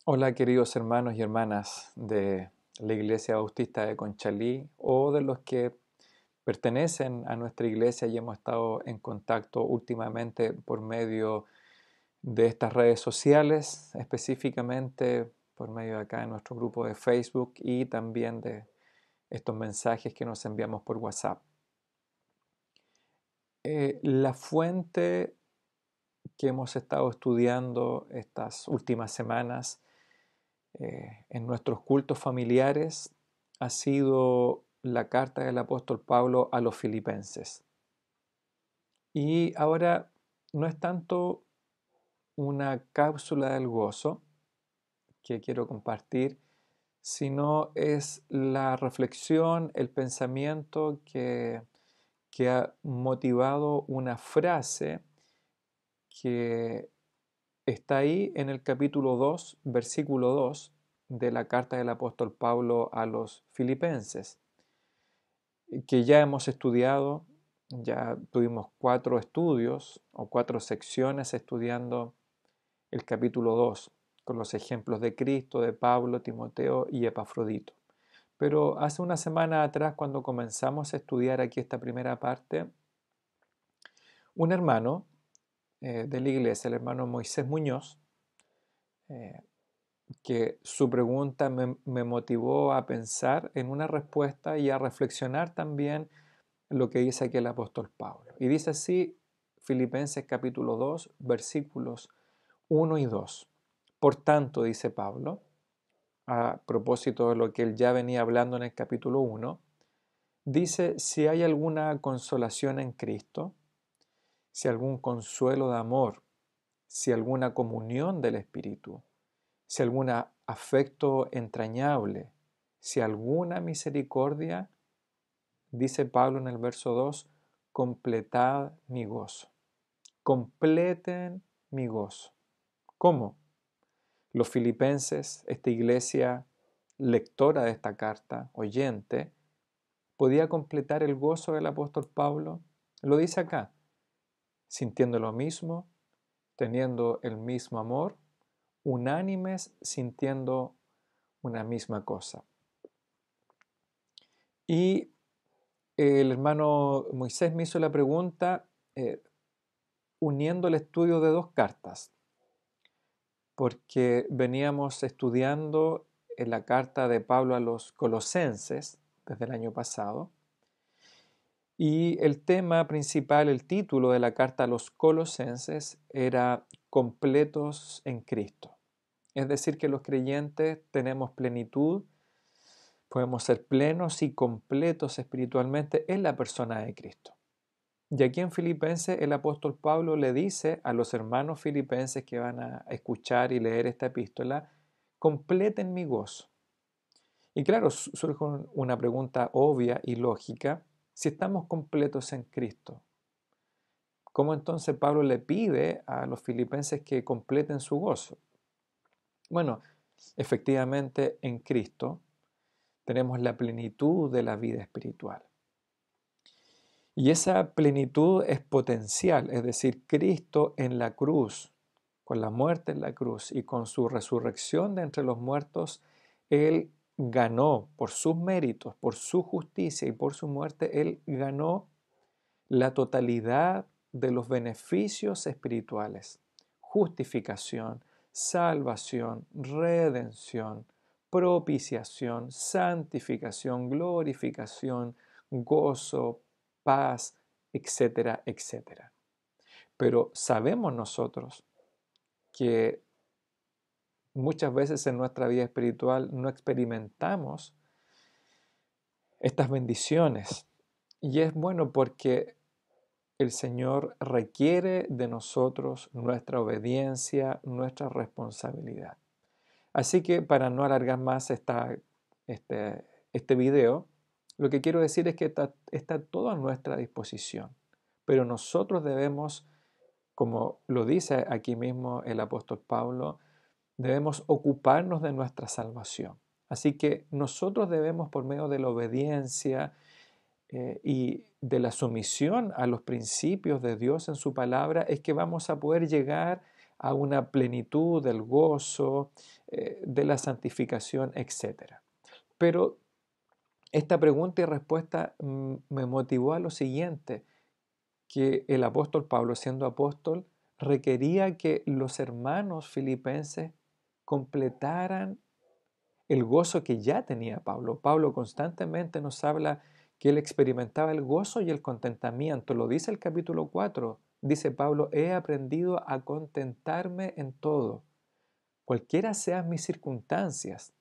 Hola queridos hermanos y hermanas de la Iglesia Bautista de Conchalí o de los que pertenecen a nuestra iglesia y hemos estado en contacto últimamente por medio de estas redes sociales, específicamente por medio de acá de nuestro grupo de Facebook y también de estos mensajes que nos enviamos por WhatsApp. La fuente que hemos estado estudiando estas últimas semanas en nuestros cultos familiares ha sido la carta del apóstol Pablo a los filipenses. Y ahora no es tanto una cápsula del gozo que quiero compartir, sino es la reflexión, el pensamiento que ha motivado una frase que está ahí en el capítulo 2, versículo 2 de la carta del apóstol Pablo a los filipenses, que ya hemos estudiado, ya tuvimos 4 estudios o 4 secciones estudiando el capítulo 2 con los ejemplos de Cristo, de Pablo, Timoteo y Epafrodito. Pero hace una semana atrás, cuando comenzamos a estudiar aquí esta primera parte, un hermano de la iglesia, el hermano Moisés Muñoz, eh, que su pregunta me motivó a pensar en una respuesta y a reflexionar también lo que dice aquí el apóstol Pablo. Y dice así, Filipenses capítulo 2, versículos 1 y 2. Por tanto, dice Pablo, a propósito de lo que él ya venía hablando en el capítulo 1, dice, si hay alguna consolación en Cristo, si algún consuelo de amor, si alguna comunión del Espíritu, si algún afecto entrañable, si alguna misericordia, dice Pablo en el verso 2, completad mi gozo. Completen mi gozo. ¿Cómo? Los filipenses, esta iglesia lectora de esta carta, oyente, podía completar el gozo del apóstol Pablo. Lo dice acá, sintiendo lo mismo, teniendo el mismo amor, unánimes, sintiendo una misma cosa. Y el hermano Moisés me hizo la pregunta uniendo el estudio de dos cartas, porque veníamos estudiando en la carta de Pablo a los Colosenses desde el año pasado, y el tema principal, el título de la carta a los Colosenses era completos en Cristo. Es decir, que los creyentes tenemos plenitud, podemos ser plenos y completos espiritualmente en la persona de Cristo. Y aquí en Filipenses el apóstol Pablo le dice a los hermanos filipenses que van a escuchar y leer esta epístola, completen mi gozo. Y claro, surge una pregunta obvia y lógica, si estamos completos en Cristo, ¿cómo entonces Pablo le pide a los filipenses que completen su gozo? Bueno, efectivamente en Cristo tenemos la plenitud de la vida espiritual. Y esa plenitud es potencial, es decir, Cristo en la cruz, con la muerte en la cruz y con su resurrección de entre los muertos, Él ganó por sus méritos, por su justicia y por su muerte, Él ganó la totalidad de los beneficios espirituales, justificación, salvación, redención, propiciación, santificación, glorificación, gozo, paz, etcétera, etcétera. Pero sabemos nosotros que muchas veces en nuestra vida espiritual no experimentamos estas bendiciones. Y es bueno porque el Señor requiere de nosotros nuestra obediencia, nuestra responsabilidad. Así que para no alargar más este video, lo que quiero decir es que está todo a nuestra disposición, pero nosotros debemos, como lo dice aquí mismo el apóstol Pablo, debemos ocuparnos de nuestra salvación. Así que nosotros debemos, por medio de la obediencia, y de la sumisión a los principios de Dios en su palabra, es que vamos a poder llegar a una plenitud del gozo, de la santificación, etc. Pero esta pregunta y respuesta me motivó a lo siguiente, que el apóstol Pablo, siendo apóstol, requería que los hermanos filipenses completaran el gozo que ya tenía Pablo. Pablo constantemente nos habla que él experimentaba el gozo y el contentamiento. Lo dice el capítulo 4. Dice Pablo, he aprendido a contentarme en todo, cualquiera sean mis circunstancias.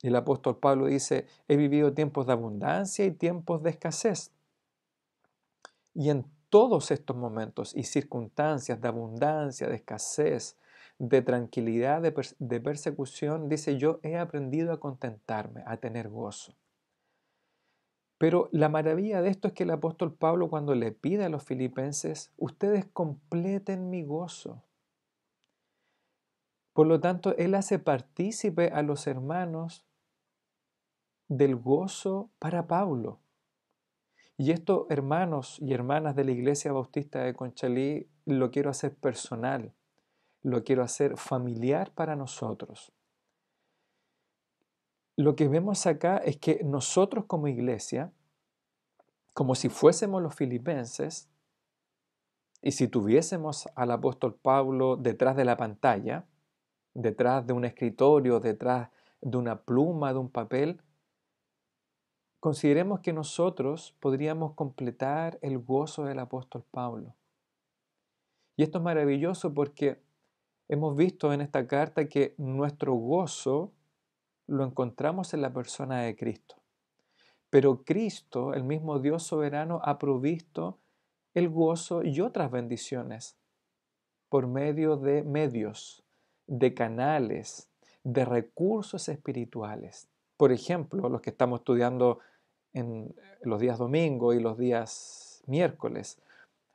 El apóstol Pablo dice, he vivido tiempos de abundancia y tiempos de escasez. Y en todos estos momentos y circunstancias de abundancia, de escasez, de tranquilidad, de persecución, dice, yo he aprendido a contentarme, a tener gozo. Pero la maravilla de esto es que el apóstol Pablo, cuando le pide a los filipenses, ustedes completen mi gozo. Por lo tanto, él hace partícipe a los hermanos del gozo para Pablo. Y esto, hermanos y hermanas de la Iglesia Bautista de Conchalí, lo quiero hacer personal, lo quiero hacer familiar para nosotros. Lo que vemos acá es que nosotros como iglesia, como si fuésemos los filipenses, y si tuviésemos al apóstol Pablo detrás de la pantalla, detrás de un escritorio, detrás de una pluma, de un papel, consideremos que nosotros podríamos completar el gozo del apóstol Pablo. Y esto es maravilloso porque hemos visto en esta carta que nuestro gozo lo encontramos en la persona de Cristo. Pero Cristo, el mismo Dios soberano, ha provisto el gozo y otras bendiciones por medio de medios, de canales, de recursos espirituales. Por ejemplo, los que estamos estudiando en los días domingo y los días miércoles,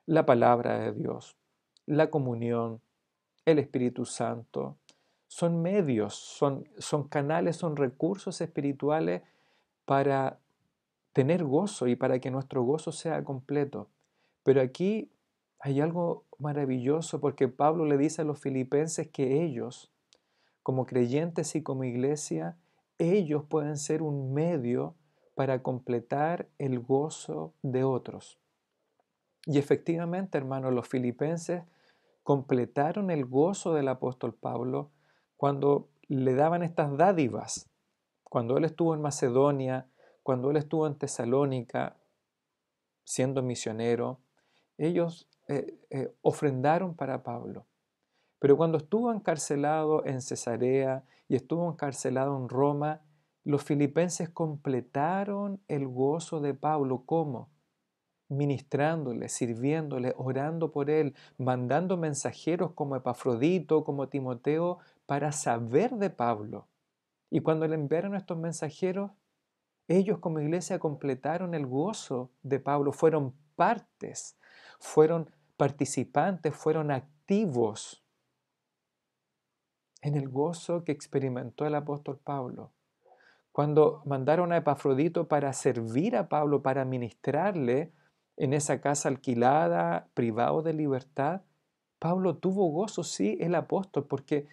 la palabra de Dios, la comunión, el Espíritu Santo, son medios, son canales, son recursos espirituales para tener gozo y para que nuestro gozo sea completo. Pero aquí hay algo maravilloso porque Pablo le dice a los filipenses que ellos, como creyentes y como iglesia, ellos pueden ser un medio para completar el gozo de otros. Y efectivamente, hermanos, los filipenses completaron el gozo del apóstol Pablo cuando le daban estas dádivas. Cuando él estuvo en Macedonia, cuando él estuvo en Tesalónica, siendo misionero, ellos ofrendaron para Pablo. Pero cuando estuvo encarcelado en Cesarea y estuvo encarcelado en Roma, los filipenses completaron el gozo de Pablo. ¿Cómo? Ministrándole, sirviéndole, orando por él, mandando mensajeros como Epafrodito, como Timoteo, para saber de Pablo. Y cuando le enviaron estos mensajeros, ellos como iglesia completaron el gozo de Pablo, fueron partes, fueron participantes, fueron activos en el gozo que experimentó el apóstol Pablo. Cuando mandaron a Epafrodito para servir a Pablo, para ministrarle en esa casa alquilada, privado de libertad, Pablo tuvo gozo, sí, el apóstol, porque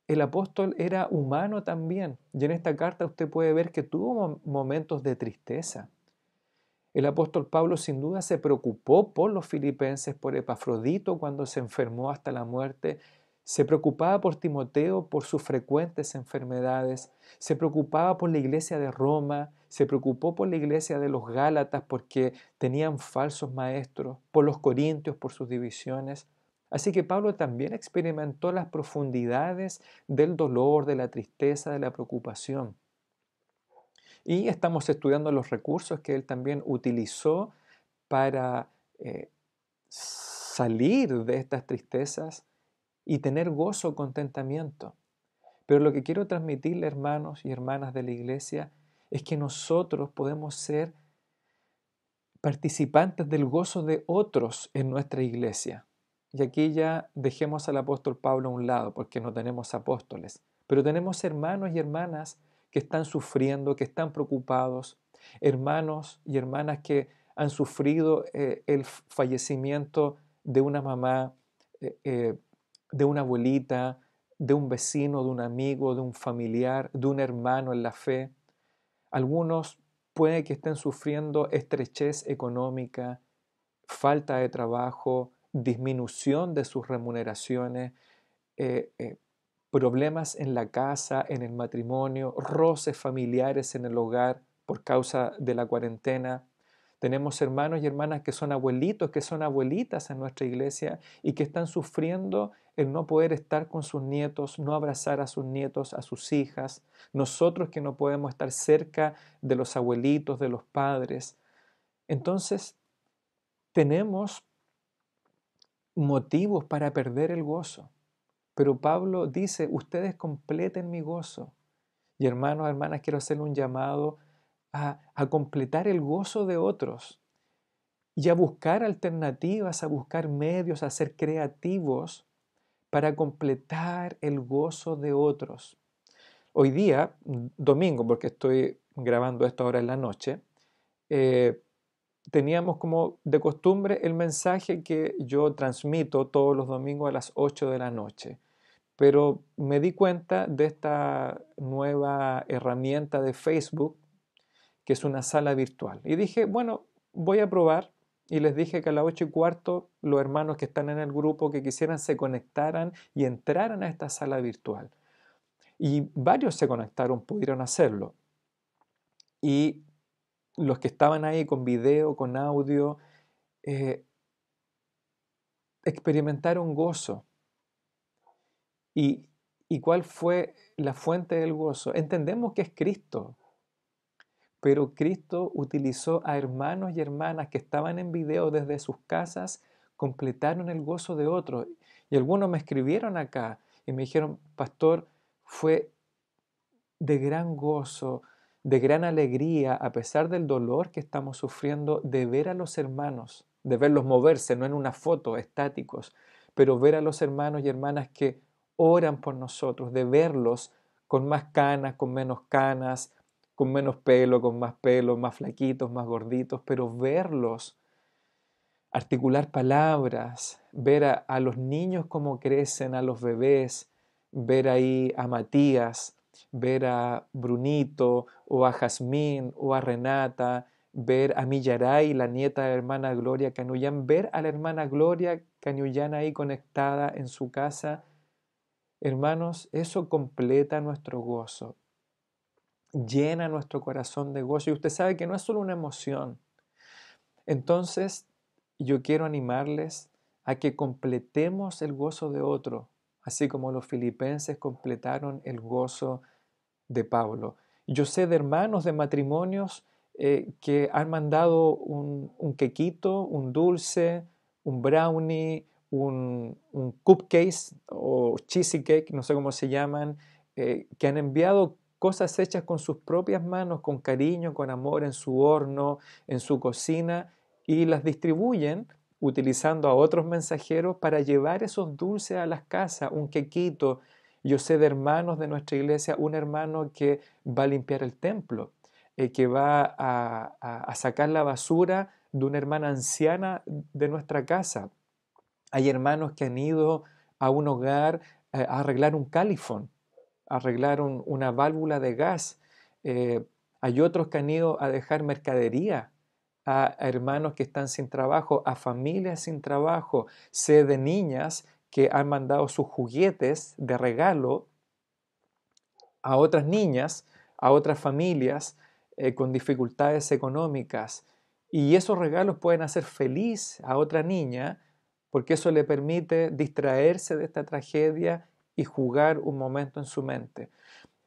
el apóstol era humano también. Y en esta carta usted puede ver que tuvo momentos de tristeza. El apóstol Pablo sin duda se preocupó por los filipenses, por Epafrodito cuando se enfermó hasta la muerte, se preocupaba por Timoteo por sus frecuentes enfermedades, se preocupaba por la iglesia de Roma, se preocupó por la iglesia de los Gálatas porque tenían falsos maestros, por los corintios por sus divisiones. Así que Pablo también experimentó las profundidades del dolor, de la tristeza, de la preocupación. Y estamos estudiando los recursos que él también utilizó para salir de estas tristezas y tener gozo, contentamiento. Pero lo que quiero transmitirle, hermanos y hermanas de la iglesia, es que nosotros podemos ser participantes del gozo de otros en nuestra iglesia. Y aquí ya dejemos al apóstol Pablo a un lado, porque no tenemos apóstoles, pero tenemos hermanos y hermanas que están sufriendo, que están preocupados, hermanos y hermanas que han sufrido el fallecimiento de una mamá de una abuelita, de un vecino, de un amigo, de un familiar, de un hermano en la fe. Algunos puede que estén sufriendo estrechez económica, falta de trabajo, disminución de sus remuneraciones, eh, eh, problemas en la casa, en el matrimonio, roces familiares en el hogar por causa de la cuarentena. Tenemos hermanos y hermanas que son abuelitos, que son abuelitas en nuestra iglesia y que están sufriendo el no poder estar con sus nietos, no abrazar a sus nietos, a sus hijas. Nosotros que no podemos estar cerca de los abuelitos, de los padres. Entonces, tenemos motivos para perder el gozo. Pero Pablo dice, ustedes completen mi gozo. Y hermanos, hermanas, quiero hacerle un llamado a completar el gozo de otros y a buscar alternativas, a buscar medios, a ser creativos para completar el gozo de otros. Hoy día, domingo, porque estoy grabando esto ahora en la noche, eh, teníamos como de costumbre el mensaje que yo transmito todos los domingos a las 8 de la noche. Pero me di cuenta de esta nueva herramienta de Facebook, que es una sala virtual. Y dije, bueno, voy a probar. Y les dije que a las 8:15 los hermanos que están en el grupo que quisieran se conectaran y entraran a esta sala virtual. Y varios se conectaron, pudieron hacerlo. Y los que estaban ahí con video, con audio, eh, experimentaron gozo. ¿Y, ¿Y cuál fue la fuente del gozo? Entendemos que es Cristo, pero Cristo utilizó a hermanos y hermanas que estaban en video desde sus casas, completaron el gozo de otros. Y algunos me escribieron acá y me dijeron, pastor, fue de gran gozo, de gran alegría, a pesar del dolor que estamos sufriendo, de ver a los hermanos, de verlos moverse, no en una foto, estáticos, pero ver a los hermanos y hermanas que oran por nosotros, de verlos con más canas, con menos pelo, con más pelo, más flaquitos, más gorditos, pero verlos articular palabras, ver a los niños cómo crecen, a los bebés, ver ahí a Matías, ver a Brunito o a Jazmín o a Renata, ver a Millaray, la nieta de la hermana Gloria Canullán, ver a la hermana Gloria Canullán ahí conectada en su casa. Hermanos, eso completa nuestro gozo, llena nuestro corazón de gozo y usted sabe que no es solo una emoción. Entonces, yo quiero animarles a que completemos el gozo de otro, así como los filipenses completaron el gozo de Pablo. Yo sé de hermanos de matrimonios que han mandado un quequito, un dulce, un brownie, un cupcake o cheesecake, no sé cómo se llaman, que han enviado cosas hechas con sus propias manos, con cariño, con amor, en su horno, en su cocina, y las distribuyen utilizando a otros mensajeros para llevar esos dulces a las casas, un quequito. Yo sé de hermanos de nuestra iglesia, un hermano que va a limpiar el templo, que va a sacar la basura de una hermana anciana de nuestra casa. Hay hermanos que han ido a un hogar a arreglar un califón, a arreglar una válvula de gas. Eh, Hay otros que han ido a dejar mercadería a hermanos que están sin trabajo, a familias sin trabajo. Sé de niñas que han mandado sus juguetes de regalo a otras niñas, a otras familias con dificultades económicas. Y esos regalos pueden hacer feliz a otra niña porque eso le permite distraerse de esta tragedia y jugar un momento en su mente.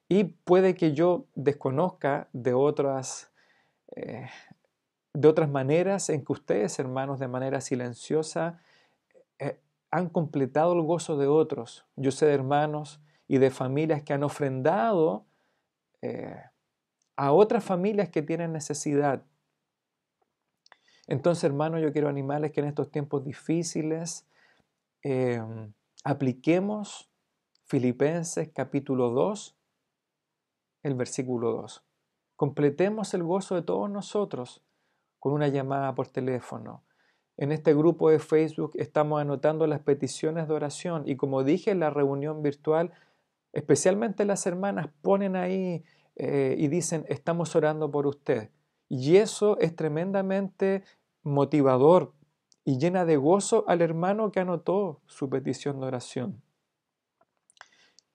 Y puede que yo desconozca eh, de otras maneras en que ustedes, hermanos, de manera silenciosa, eh, han completado el gozo de otros. Yo sé de hermanos y de familias que han ofrendado eh, a otras familias que tienen necesidad. Entonces, hermanos, yo quiero animarles que en estos tiempos difíciles eh, apliquemos Filipenses capítulo 2, el versículo 2. Completemos el gozo de todos nosotros con una llamada por teléfono. En este grupo de Facebook estamos anotando las peticiones de oración y como dije en la reunión virtual, especialmente las hermanas ponen ahí y dicen, estamos orando por usted. Y eso es tremendamente motivador y llena de gozo al hermano que anotó su petición de oración.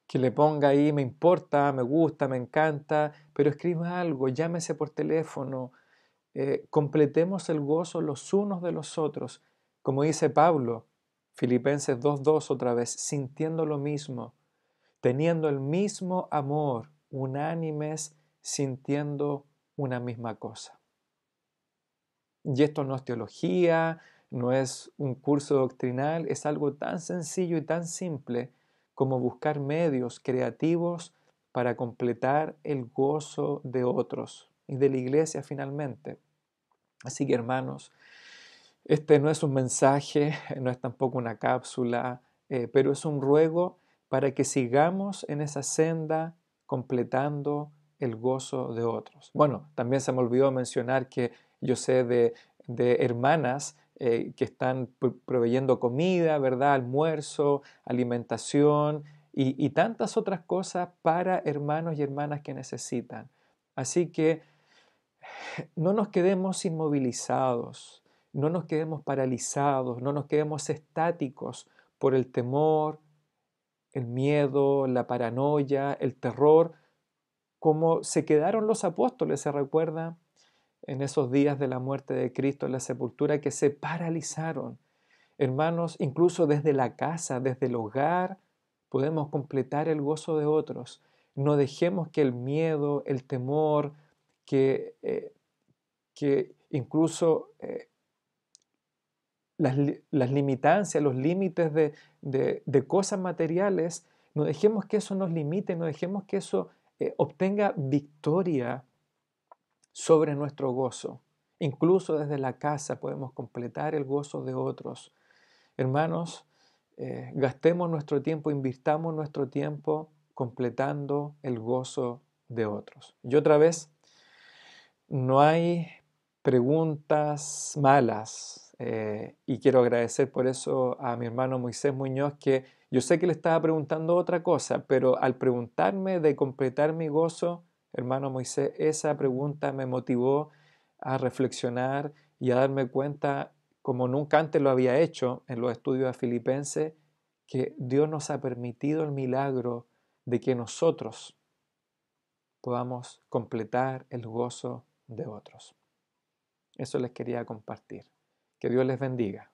Que le ponga ahí, me importa, me gusta, me encanta, pero escriba algo, llámese por teléfono, completemos el gozo los unos de los otros. Como dice Pablo, Filipenses 2:2 otra vez, sintiendo lo mismo, teniendo el mismo amor, unánimes, sintiendo una misma cosa. Y esto no es teología, no es un curso doctrinal, es algo tan sencillo y tan simple como buscar medios creativos para completar el gozo de otros y de la iglesia finalmente. Así que hermanos, este no es un mensaje, no es tampoco una cápsula, pero es un ruego para que sigamos en esa senda completando el gozo de otros. Bueno, también se me olvidó mencionar que yo sé de hermanas que están proveyendo comida, ¿verdad? Almuerzo, alimentación y tantas otras cosas para hermanos y hermanas que necesitan. Así que no nos quedemos inmovilizados, no nos quedemos paralizados, no nos quedemos estáticos por el temor, el miedo, la paranoia, el terror, como se quedaron los apóstoles, ¿se recuerda? En esos días de la muerte de Cristo en la sepultura, que se paralizaron. Hermanos, incluso desde la casa, desde el hogar, podemos completar el gozo de otros. No dejemos que el miedo, el temor, que incluso las limitancias, los límites de cosas materiales, no dejemos que eso nos limite, no dejemos que eso obtenga victoria sobre nuestro gozo. Incluso desde la casa podemos completar el gozo de otros. Hermanos, gastemos nuestro tiempo, invirtamos nuestro tiempo completando el gozo de otros. Y otra vez, no hay preguntas malas y quiero agradecer por eso a mi hermano Moisés Muñoz, que yo sé que le estaba preguntando otra cosa, pero al preguntarme de completar mi gozo, hermano Moisés, esa pregunta me motivó a reflexionar y a darme cuenta, como nunca antes lo había hecho en los estudios de Filipenses, que Dios nos ha permitido el milagro de que nosotros podamos completar el gozo de otros. Eso les quería compartir. Que Dios les bendiga.